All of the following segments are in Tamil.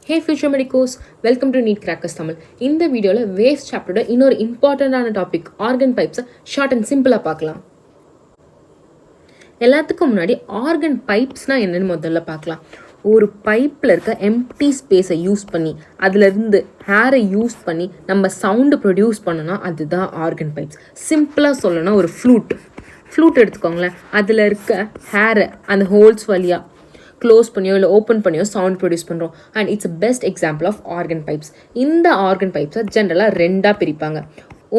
Hey future medicos, welcome to NEET CRACKERZ TAMIL. இந்த வீடியோல waves chapter இன்னொரு இம்பார்ட்டண்டான டாபிக் ஆர்கன் பைப்ஸை ஷார்ட் அண்ட் சிம்பிளாக பார்க்கலாம். எல்லாத்துக்கும் முன்னாடி ஆர்கன் பைப்ஸ்னால் என்னென்னு முதல்ல பார்க்கலாம். ஒரு பைப்பில் இருக்க எம்டி ஸ்பேஸை யூஸ் பண்ணி அதிலிருந்து ஹேரை யூஸ் பண்ணி நம்ம சவுண்டு ப்ரொடியூஸ் பண்ணோன்னா அதுதான் ஆர்கன் பைப்ஸ். சிம்பிளாக சொல்லணும்னா ஒரு ஃப்ளூட் எடுத்துக்கோங்களேன். அதில் இருக்க ஹேரை அந்த ஹோல்ஸ் வழியாக க்ளோஸ் பண்ணியோ இல்லை ஓப்பன் பண்ணியோ சவுண்ட் ப்ரொடியூஸ் பண்ணுறோம். And it's a best example of organ pipes. இந்த ஆர்கன் பைப்ஸை ஜென்ரலாக ரெண்டாக பிரிப்பாங்க.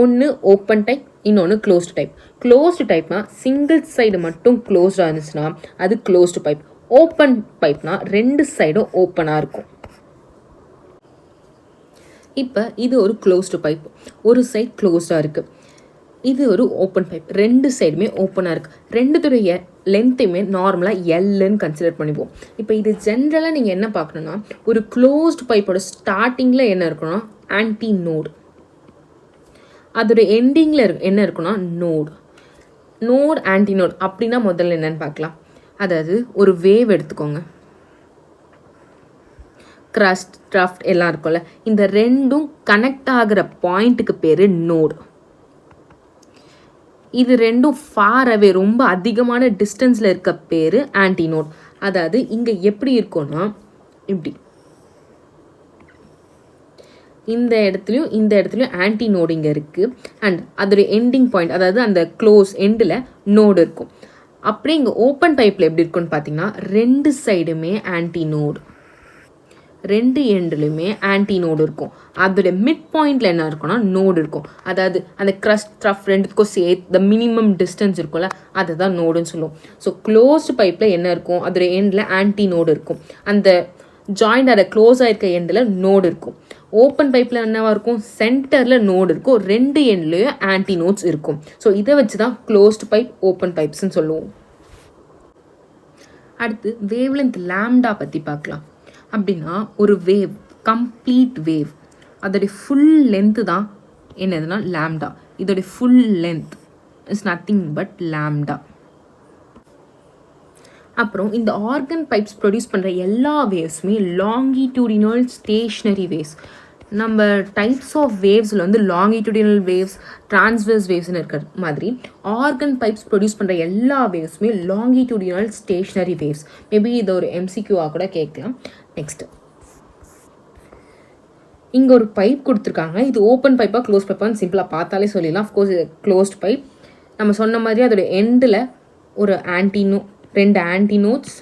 ஒன்று ஓப்பன் டைப், இன்னொன்று க்ளோஸ்டு டைப். க்ளோஸ்டு டைப்னா சிங்கிள் சைடு மட்டும் க்ளோஸ்டாக இருந்துச்சுன்னா அது க்ளோஸ்டு பைப். ஓப்பன் பைப்னா ரெண்டு சைடும் ஓப்பனாக இருக்கும். இப்போ இது ஒரு க்ளோஸ்டு பைப், ஒரு சைட் க்ளோஸ்டாக இருக்குது. இது ஒரு ஓப்பன் பைப், ரெண்டு சைடுமே ஓப்பனாக இருக்குது. ரெண்டுத்துடைய லென்த்தையுமே நார்மலாக எல்லுன்னு கன்சிடர் பண்ணிப்போம். இப்போ இது ஜென்ரலாக நீங்கள் என்ன பார்க்கணுன்னா, ஒரு க்ளோஸ்டு பைப்போட ஸ்டார்டிங்கில் என்ன இருக்குன்னா ஆன்டி நோடு, அதோட எண்டிங்கில் என்ன இருக்குன்னா நோடு ஆன்டி நோடு. அப்படின்னா முதல்ல என்னன்னு பார்க்கலாம். அதாவது ஒரு வேவ் எடுத்துக்கோங்க, க்ரஸ்ட் ட்ரஃப்ட் எல்லாம் இருக்கும்ல, இந்த ரெண்டும் கனெக்ட் ஆகிற பாயிண்ட்டுக்கு பேர் நோடு. இது ரெண்டும் ஃபார் அவே ரொம்ப அதிகமான டிஸ்டன்ஸில் இருக்க பேர் ஆன்டினோட். அதாவது இங்கே எப்படி இருக்கும்னா இப்படி இந்த இடத்துலையும் ஆன்டினோடு இங்கே இருக்குது. அண்ட் அதோடைய எண்டிங் பாயிண்ட், அதாவது அந்த க்ளோஸ் எண்டில் நோடு இருக்கும். அப்படியே இங்கே ஓப்பன் பைப்பில் எப்படி இருக்குன்னு பார்த்தீங்கன்னா ரெண்டு சைடுமே ஆன்டினோடு, ரெண்டு எண்டுலையுமே ஆன்டினோடு இருக்கும். அதோடைய மிட் பாயிண்டில் என்ன இருக்கும்னா நோடு இருக்கும். அதாவது அந்த க்ரஸ்ட் ட்ரஃப் ரெண்டுத்துக்கும் சேர்த்து மினிமம் டிஸ்டன்ஸ் இருக்கும்ல, அதை தான் நோடுன்னு சொல்லுவோம். ஸோ க்ளோஸ்டு பைப்பில் என்ன இருக்கும், அதோடைய எண்டில் ஆன்டினோடு இருக்கும். அந்த ஜாயிண்ட் அதை க்ளோஸ் ஆகிருக்க எண்டில் நோடு இருக்கும். ஓப்பன் பைப்பில் என்னவா இருக்கும், சென்டரில் நோடு இருக்கும், ரெண்டு எண்ட்லேயும் ஆன்டினோட்ஸ் இருக்கும். ஸோ இதை வச்சு தான் க்ளோஸ்டு பைப் ஓப்பன் பைப்ஸ்ன்னு சொல்லுவோம். அடுத்து வேவ்லென்த் லாம்டா பற்றி பார்க்கலாம். அப்படின்னா ஒரு வேவ், கம்ப்ளீட் வேவ், அதோடைய ஃபுல் லென்த்து தான் என்னதுன்னா லாம்டா. இதோடைய full length is nothing but lambda. அப்புறம் இந்த ஆர்கன் பைப்ஸ் ப்ரொடியூஸ் பண்ணுற எல்லா வேவ்ஸுமே லாங்கிடியூடினல் ஸ்டேஷ்னரி வேவ்ஸ். நம்ம டைப்ஸ் ஆஃப் வேவ்ஸில் வந்து லாங்கிடியூடினல் வேவ்ஸ், டிரான்ஸ்வர்ஸ் வேவ்ஸ்னு இருக்கிற மாதிரி ஆர்கன் பைப்ஸ் ப்ரொடியூஸ் பண்ணுற எல்லா வேவ்ஸுமே லாங்கிடியூடினல் ஸ்டேஷ்னரி வேவ்ஸ். மேபி இது ஒரு எம்சிக்யூவாக கூட கேட்கலாம். நெக்ஸ்ட், இங்கே ஒரு பைப் கொடுத்துருக்காங்க. இது ஓப்பன் பைப்பாக க்ளோஸ் பைப்பான்னு சிம்பிளாக பார்த்தாலே சொல்லிடலாம். அஃப்கோர்ஸ் இது க்ளோஸ்ட் பைப். நம்ம சொன்ன மாதிரி அதோட எண்டில் ஒரு ரெண்டு ஆன்டினோட்ஸ்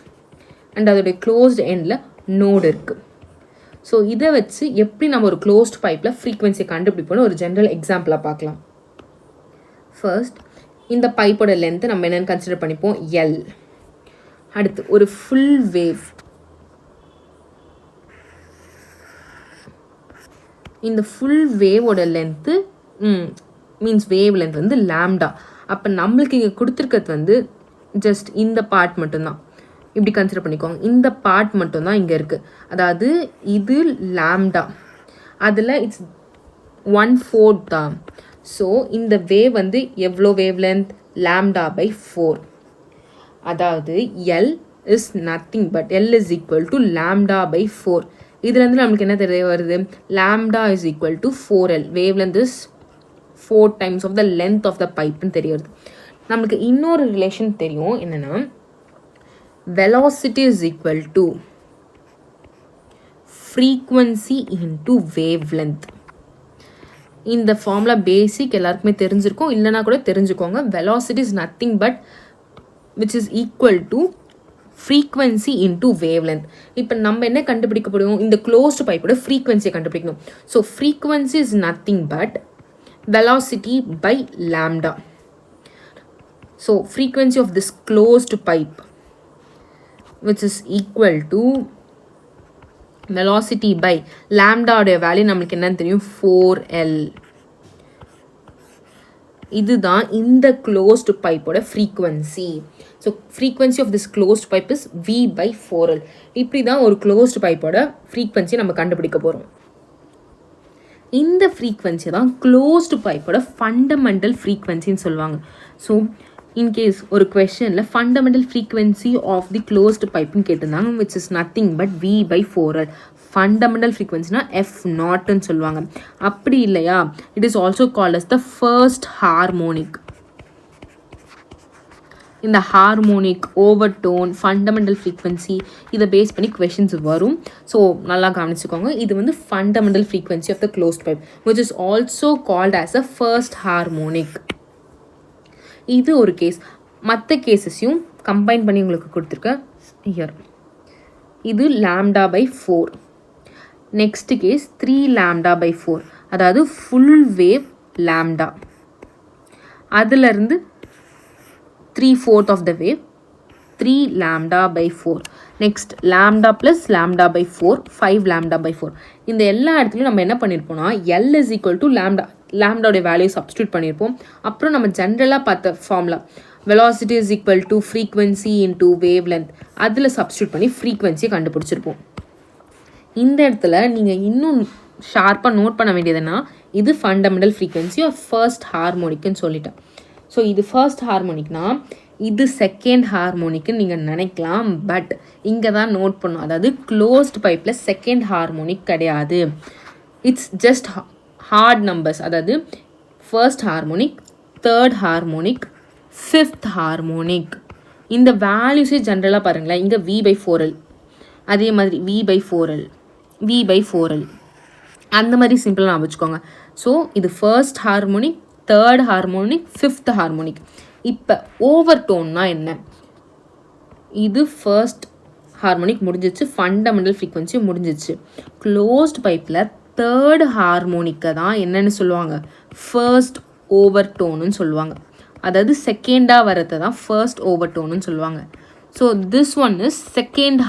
அண்ட் அதோடைய க்ளோஸ்டு எண்டில் நோடு இருக்குது. ஸோ இதை வச்சு எப்படி நம்ம ஒரு க்ளோஸ்ட் பைப்பில் ஃப்ரீக்வன்சியை கண்டுபிடிப்போன்னு ஒரு ஜென்ரல் எக்ஸாம்பிளாக பார்க்கலாம். ஃபர்ஸ்ட், இந்த பைப்போட லென்த்தை நம்ம என்னென்னு கன்சிடர் பண்ணிப்போம், எல். அடுத்து ஒரு ஃபுல் வேவ், இந்த ஃபுல் வேவோட லென்த்து மீன்ஸ் வேவ் லென்த் வந்து லாம்டா. அப்போ நம்மளுக்கு இங்கே கொடுத்துருக்கிறது வந்து ஜஸ்ட் இந்த பார்ட் மட்டும்தான். இப்படி கன்சிடர் பண்ணிக்கோங்க, இந்த பார்ட் மட்டும்தான் இங்கே இருக்குது. அதாவது இது லாம்டா, அதில் இட்ஸ் 1/4 தான். ஸோ இந்த வேவ் வந்து எவ்வளோ வேவ் லென்த், லாம்டா பை 4. அதாவது L is nothing but L is equal to lambda by 4. இதுலேருந்து நம்மளுக்கு என்ன தெரிய வருது, lambda is equal to 4L. Wave length is 4 times of the length of the பைப்னு தெரிய வருது. நம்மளுக்கு இன்னொரு ரிலேஷன் தெரியும், என்னென்னா velocity is equal to frequency into wavelength. இந்த ஃபார்முலா பேசிக் எல்லாருக்குமே தெரிஞ்சிருக்கும், இல்லைனா கூட தெரிஞ்சுக்கோங்க. velocity is nothing but which is equal to frequency into wavelength. இப்போ நம்ம என்ன கண்டுபிடிக்க முடியும், இந்த closed பைப்போட frequency கண்டுபிடிக்கணும். So frequency is nothing but velocity by lambda. So frequency of this closed pipe which is equal to velocity by lambda உடைய வேல்யூ நம்மளுக்கு என்னன்னு தெரியும், 4L. இதுதான் இந்த closed பைப்போட frequency. So frequency of this closed pipe is V by 4L. இப்படி தான் ஒரு closed பைப்போட frequency நம்ம கண்டுபிடிக்க போகிறோம். இந்த frequency தான் closed பைப்போட fundamental frequencyன்னு சொல்லுவாங்க. ஸோ இன்கேஸ் ஒரு கொஸ்டினில் fundamental frequency of the closed பைப்னு கேட்டிருந்தாங்க, which is nothing but V/4L. Fundamental ஃப்ரீக்வன்சினா எஃப் நாட்னு சொல்லுவாங்க. அப்படி இல்லையா, it is also called as the first harmonic. இந்த ஹார்மோனிக், ஓவர்டோன், ஃபண்டமெண்டல் ஃப்ரீக்வன்சி இதை பேஸ் பண்ணி கொஷின்ஸ் வரும். ஸோ நல்லா கவனிச்சுக்கோங்க. இது வந்து fundamental frequency of the closed pipe which is also called as a first harmonic. இது ஒரு கேஸ். மற்ற கேஸஸையும் கம்பைன் பண்ணி உங்களுக்கு கொடுத்துருக்கேன் ஹியர். இது λ/4. நெக்ஸ்ட் கேஸ் 3 λ/4, அதாவது ஃபுல் வேவ் லாம்டா. அதுலேருந்து 3/4 of the wave 3 λ/4. Next lambda plus λ/4 5 λ/4. இந்த எல்லா இடத்துலையும் நம்ம என்ன பண்ணியிருப்போம்னா L is equal to λ, லாம்டாவுடைய வேல்யூ சப்ஸ்டியூட் பண்ணியிருப்போம். அப்புறம் நம்ம ஜென்ரலாக பார்த்த formula velocity is equal to frequency into wavelength, அதில் சப்ஸ்டியூட் பண்ணி ஃப்ரீக்வன்சியை கண்டுபிடிச்சிருப்போம். இந்த இடத்துல நீங்கள் இன்னும் ஷார்ப்பாக நோட் பண்ண வேண்டியதுன்னா இது ஃபண்டமெண்டல் ஃப்ரீக்வன்சி ஆஃப் ஃபர்ஸ்ட் ஹார்மோனிக்குன்னு சொல்லிட்டேன். ஸோ இது ஃபர்ஸ்ட் ஹார்மோனிக்னா இது செகண்ட் ஹார்மோனிக்குன்னு நீங்கள் நினைக்கலாம். பட் இங்கே தான் நோட் பண்ணும், அதாவது க்ளோஸ்ட் பைப்பில் செகண்ட் ஹார்மோனிக் கிடையாது. இட்ஸ் ஜஸ்ட் ஹார்ட் நம்பர்ஸ், அதாவது first harmonic, third harmonic, fifth harmonic. இந்த வேல்யூஸே ஜென்ரலாக பாருங்களேன். இங்கே V/4L, அதே மாதிரி V/4L, V/4L, அந்த மாதிரி சிம்பிளாக நான் வச்சுக்கோங்க. ஸோ இது first harmonic, third harmonic, fifth harmonic. இப்போ ஓவர்டோன்னா என்ன? இது ஃபர்ஸ்ட் ஹார்மோனிக் முடிஞ்சிச்சு, ஃபண்டமெண்டல் ஃப்ரீக்வன்சி முடிஞ்சிச்சு. க்ளோஸ்ட் பைப்பில் தேர்ட் ஹார்மோனிக்கை தான் என்னென்னு சொல்லுவாங்க? ஃபர்ஸ்ட் ஓவர்டோன்னு சொல்லுவாங்க. அதாவது செகண்டாக வரதை தான் ஃபர்ஸ்ட் ஓவர்டோன்னு சொல்லுவாங்க. So this one is second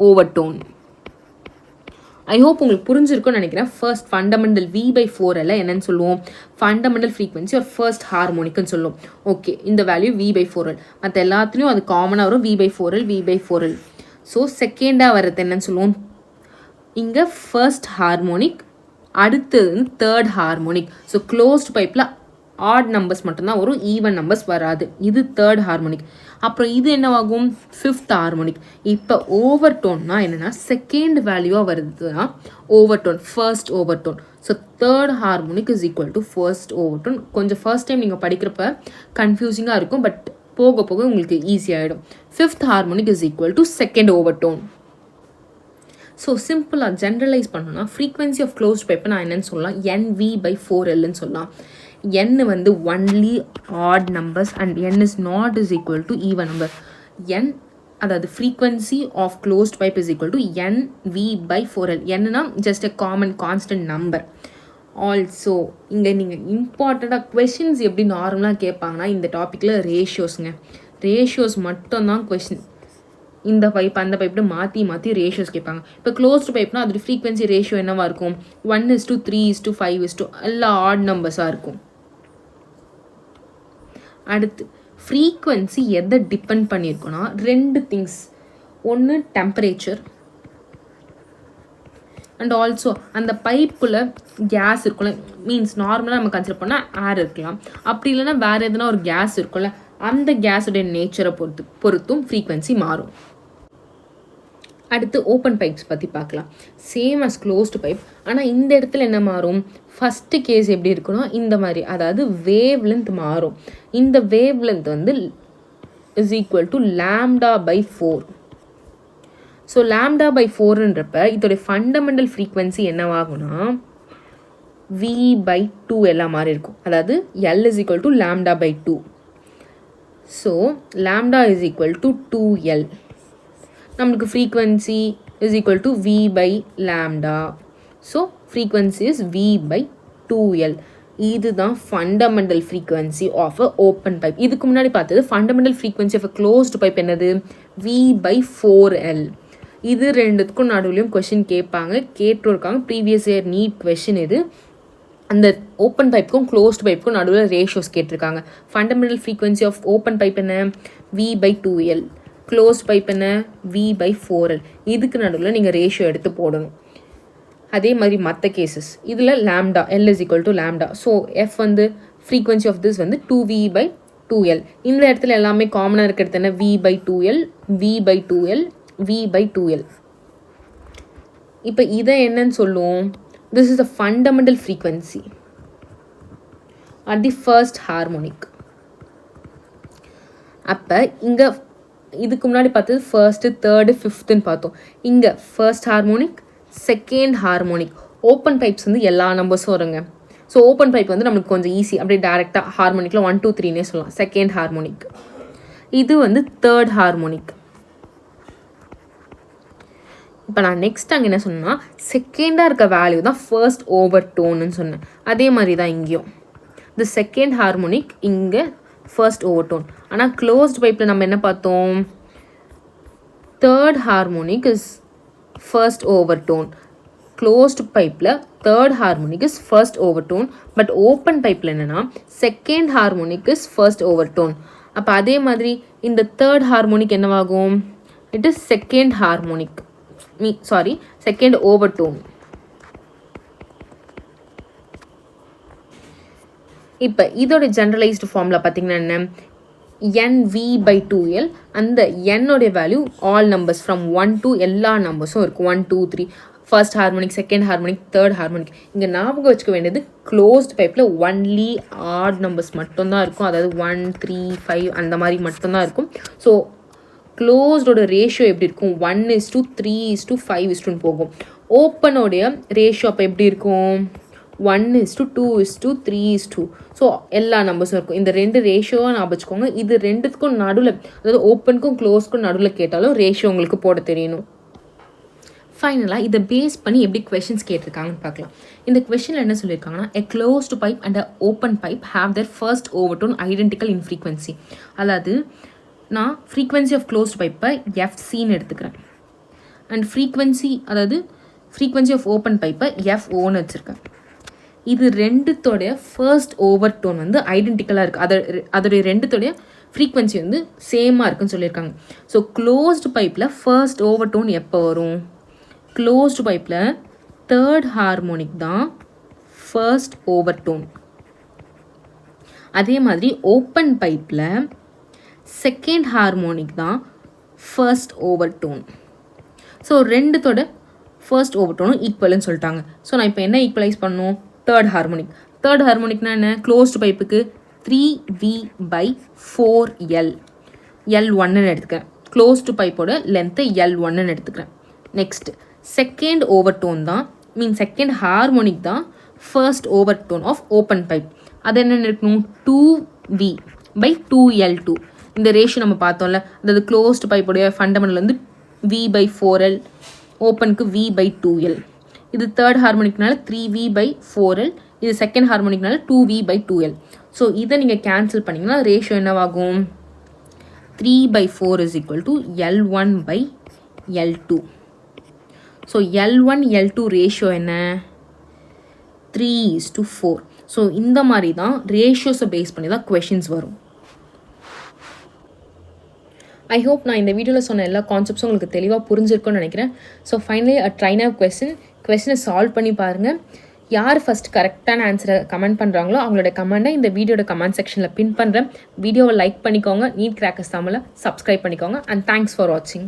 overtone. I hope உங்களுக்கு புரிஞ்சிருக்கும்னு நினைக்கிறேன். ஃபர்ஸ்ட் ஃபண்டமெண்டல் V/4L என்னன்னு சொல்லுவோம்? ஃபண்டமெண்டல் ஃப்ரீக்வன்சி ஒரு ஃபர்ஸ்ட் ஹார்மோனிக்குன்னு சொல்லுவோம். ஓகே, இந்த வேல்யூ V/4L. மற்ற எல்லாத்துலேயும் அது காமனாக வரும், V/4L, V/4L. ஸோ செகண்டாக வரது என்னன்னு சொல்லுவோம்? இங்கே ஃபர்ஸ்ட் ஹார்மோனிக், அடுத்தது தேர்ட் ஹார்மோனிக். ஸோ க்ளோஸ்ட் பைப்பில் ஆட் நம்பர்ஸ் மட்டும்தான் வரும், ஈவன் நம்பர்ஸ் வராது. இது தேர்ட் ஹார்மோனிக். அப்புறம் இது என்னவாகும்? Fifth harmonic. இப்போ ஓவர்டோன்னா என்னென்னா செகண்ட் வேல்யூவாக வருதுன்னா overtone, first overtone. So third harmonic is equal to first overtone. கொஞ்சம் ஃபர்ஸ்ட் டைம் நீங்கள் படிக்கிறப்ப கன்ஃபியூசிங்காக இருக்கும், பட் போக போக உங்களுக்கு ஈஸியாகிடும். Fifth harmonic is equal to second overtone. So சிம்பிளாக ஜென்ரலைஸ் பண்ணோன்னா ஃப்ரீக்வன்சி ஆஃப் க்ளோஸ்ட் பைப்பை நான் என்னென்னு சொல்லலாம்? NV/4Lன்னு சொல்லலாம். n வந்து only odd numbers and n is not is equal to even number. n அதாவது frequency of closed pipe is equal to NV/4L. என்னன்னா just a common constant number. Also இங்கே நீங்கள் இம்பார்ட்டண்ட்டாக கொஷின்ஸ் எப்படி நார்மலாக கேட்பாங்கன்னா இந்த டாப்பிக்கில் ரேஷியோஸுங்க. ரேஷியோஸ் மட்டும்தான் கொஷின். இந்த பைப் அந்த பைப்பில் மாற்றி மாற்றி ரேஷியோஸ் கேட்பாங்க. இப்போ க்ளோஸ்டு பைப்னா அதோட ஃப்ரீக்வன்சி ரேஷியோ என்னவாக இருக்கும்? 1:3 5 எல்லா ஆட் நம்பர்ஸாக இருக்கும். அடுத்து ஃப்ரீக்வன்சி எதை டிபெண்ட் பண்ணியிருக்கோன்னா ரெண்டு திங்ஸ். ஒன்று டெம்பரேச்சர் அண்ட் ஆல்சோ அந்த பைப்புக்குள்ளே கேஸ் இருக்கும்ல, மீன்ஸ் நார்மலாக நம்ம கன்சிடர் பண்ணால் ஏர் இருக்கலாம், அப்படி இல்லைன்னா வேறு எதுனா ஒரு கேஸ் இருக்கும்ல, அந்த கேஸுடைய நேச்சரை பொறுத்தும் ஃப்ரீக்வன்சி மாறும். அடுத்து ஓப்பன் பைப்ஸ் பற்றி பார்க்கலாம். Same as closed pipe. ஆனால் இந்த இடத்துல என்ன மாறும்? ஃபஸ்ட்டு கேஸ் எப்படி இருக்குன்னா இந்த மாதிரி, அதாவது வேவ் லென்த் மாறும். இந்த வேவ் லென்த் வந்து இஸ் ஈக்குவல் டு λ/4. ஸோ λ/4ன்றப்ப இதோடைய ஃபண்டமெண்டல் ஃப்ரீக்வன்சி என்னவாகும்னா V/2L மாதிரி இருக்கும். அதாவது L is equal to λ/2. So λ is equal to 2L. நம்மளுக்கு frequency is equal to V/λ. So frequency is V/2L. இதுதான் fundamental frequency of a open pipe. இதுக்கு முன்னாடி பார்த்தது fundamental frequency of a closed pipe என்னது? V/4L. இது ரெண்டுத்துக்கும் நடுவுலையும் கொஷின் கேட்பாங்க, கேட்டிருக்காங்க. ப்ரீவியஸ் இயர் நீட் கொஷின் இது. அந்த ஓப்பன் பைப்புக்கும் க்ளோஸ்டு பைப்புக்கும் நடுவில் ரேஷியோஸ் கேட்டிருக்காங்க. Fundamental frequency of open pipe என்ன? V/2L. க்ளோஸ்ட் பைப் என்ன? V/4L. இதுக்கு நடுவில் நீங்கள் ரேஷியோ எடுத்து போடணும். அதே மாதிரி மற்ற கேசஸ் இதில் lambda, L is equal to lambda. So F வந்து ஃப்ரீக்வன்சி ஆஃப் திஸ் வந்து 2V/2L. இந்த இடத்துல எல்லாமே காமனாக இருக்கிறது என்ன? V/2L, V/2L, V/2L. இப்போ இதை என்னன்னு சொல்லுவோம், this is the fundamental frequency at the first harmonic. அப்போ இங்கே இதுக்கு முன்னாடி பார்த்தது ஃபர்ஸ்ட்டு, தேர்டு, ஃபிஃப்த்துன்னு பார்த்தோம். இங்கே first harmonic, second harmonic. Open pipes வந்து எல்லா நம்பர்ஸும் வருங்க. ஸோ ஓப்பன் பைப் வந்து நம்மளுக்கு கொஞ்சம் ஈஸி, அப்படியே டேரெக்டாக ஹார்மோனிக்கில் 1 2 3னே சொல்லலாம். செகண்ட் ஹார்மோனிக், இது வந்து தேர்ட் ஹார்மோனிக். இப்போ நான் நெக்ஸ்ட் அங்கே என்ன சொன்னேன்னா, செகண்டாக இருக்க வேல்யூ தான் ஃபர்ஸ்ட் ஓவர் டோன்னு சொன்னேன். அதே மாதிரி தான் இங்கேயும் இந்த செகண்ட் ஹார்மோனிக், இங்கே ஃபர்ஸ்ட் ஓவர் டோன். ஆனால் க்ளோஸ்ட் பைப்பில் நம்ம என்ன பார்த்தோம், third harmonic is first overtone. Closed பைப்பில் third harmonic is first overtone. But open பைப்பில் என்னென்னா second harmonic is first overtone. அப்போ அதே மாதிரி இந்த தேர்ட் ஹார்மோனிக் என்னவாகும், it is second harmonic, second overtone. இப்போ இதோட ஜென்ரலைஸ்டு ஃபார்முலா பார்த்தீங்கன்னா என்ன, NV/2L. அந்த என்னோடைய value all numbers from 1 to எல்லா நம்பர்ஸும் இருக்கும். 1 2 3 first harmonic, second harmonic, third harmonic. இங்கே ஞாபகம் வச்சுக்க வேண்டியது க்ளோஸ்ட் பைப்பில் ஒன்லி ஆட் நம்பர்ஸ் மட்டும்தான் இருக்கும். அதாவது 1 3 5 அந்த மாதிரி மட்டும்தான் இருக்கும். ஸோ க்ளோஸ்டோட ரேஷியோ எப்படி இருக்கும், 1:3:5 போகும். ஓப்பனோடைய ரேஷியோ அப்போ எப்படி இருக்கும், 1:2:3:2. ஸோ எல்லா நம்பர்ஸும் இருக்கும். இந்த ரெண்டு ரேஷியோவை நான் வச்சுக்கோங்க. இது ரெண்டுத்துக்கும் நடுவில், அதாவது ஓப்பனுக்கும் க்ளோஸ்க்கும் நடுவில் கேட்டாலும் ரேஷியோ உங்களுக்கு போட தெரியணும். ஃபைனலாக இதை பேஸ் பண்ணி எப்படி கொஷின்ஸ் கேட்டிருக்காங்கன்னு பார்க்கலாம். இந்த கொஷனில் என்ன சொல்லியிருக்காங்கன்னா, a closed pipe and a open pipe have their first overtone identical in frequency. அதாவது நான் ஃப்ரீக்வன்சி ஆஃப் க்ளோஸ்டு பைப்பை எஃப்சின்னு எடுத்துக்கிறேன். அண்ட் ஃப்ரீக்வன்சி ஆஃப் ஓப்பன் பைப்பை எஃப்ஓன்னு வச்சுருக்கேன். இது ரெண்டுத்தோடைய ஃபர்ஸ்ட் ஓவர் டோன் வந்து ஐடென்டிக்கலாக இருக்குது. அதோடைய ரெண்டுத்தோடைய ஃப்ரீக்வன்சி வந்து சேமாக இருக்குன்னு சொல்லியிருக்காங்க. ஸோ க்ளோஸ்டு பைப்பில் ஃபர்ஸ்ட் ஓவர் டோன் எப்போ வரும், க்ளோஸ்டு பைப்பில் தேர்ட் ஹார்மோனிக் தான் ஃபர்ஸ்ட் ஓவர் டோன். அதே மாதிரி ஓப்பன் பைப்பில் செகண்ட் ஹார்மோனிக் தான் ஃபர்ஸ்ட் ஓவர் டோன். ஸோ ரெண்டுத்தோட ஃபர்ஸ்ட் ஓவர் டோனும் ஈக்குவல்னு சொல்லிட்டாங்க. ஸோ நான் இப்போ என்ன ஈக்குவலைஸ் பண்ணணும், தேர்ட் ஹார்மோனிக்னா என்ன, க்ளோஸ்டு பைப்புக்கு 3V/4L, L1ன்னு எடுத்துக்கிறேன். க்ளோஸ்டு பைப்போட லென்த்தை L1ன்னு எடுத்துக்கிறேன். நெக்ஸ்ட் செகண்ட் ஓவர் டோன் தான், செகண்ட் ஹார்மோனிக் தான் first overtone of open pipe. அது என்னென்னு இருக்கணும், 2V/2L2. இந்த ரேஷியோ நம்ம பார்த்தோம்ல, அதாவது க்ளோஸ்டு பைப்போடைய ஃபண்டமெண்டல் வந்து V/4L, ஓப்பனுக்கு V/2L. இது தேர்ட் ஹார்மோனிக்னால 3V/4L, இது செகண்ட் ஹார்மோனிக்னால 2V/2L. ஸோ இதை நீங்கள் கேன்சல் பண்ணிங்கன்னா ரேஷியோ என்னவாகும், 3/4 is equal to L1/L2. So L1/L2 ratio என்ன, 3:4. ஸோ இந்த மாதிரி தான் ரேஷியோஸை பேஸ் பண்ணி தான் கொஷின்ஸ் வரும். ஐ ஹோப் நான் இந்த வீடியோவில் சொன்ன எல்லா கான்செப்ட்ஸும் உங்களுக்கு தெளிவாக புரிஞ்சிருக்கும்னு நினைக்கிறேன். ஸோ ஃபைனலி ட்ரைன் ஆஃப் கொஸ்டினை சால்வ் பண்ணி பாருங்கள். யார் ஃபஸ்ட் கரெக்டான ஆன்சரை கமெண்ட் பண்ணுறாங்களோ அவங்களோட கமெண்ட்டை இந்த வீடியோட கமெண்ட் செக்ஷனில் பின் பண்ணுறேன். வீடியோவை லைக் பண்ணிக்கோங்க, நீட் கிராக்கர்ஸ் தமிழை சப்ஸ்கிரைப் பண்ணிக்கோங்க. அண்ட் தேங்க்ஸ் ஃபார் வாட்சிங்.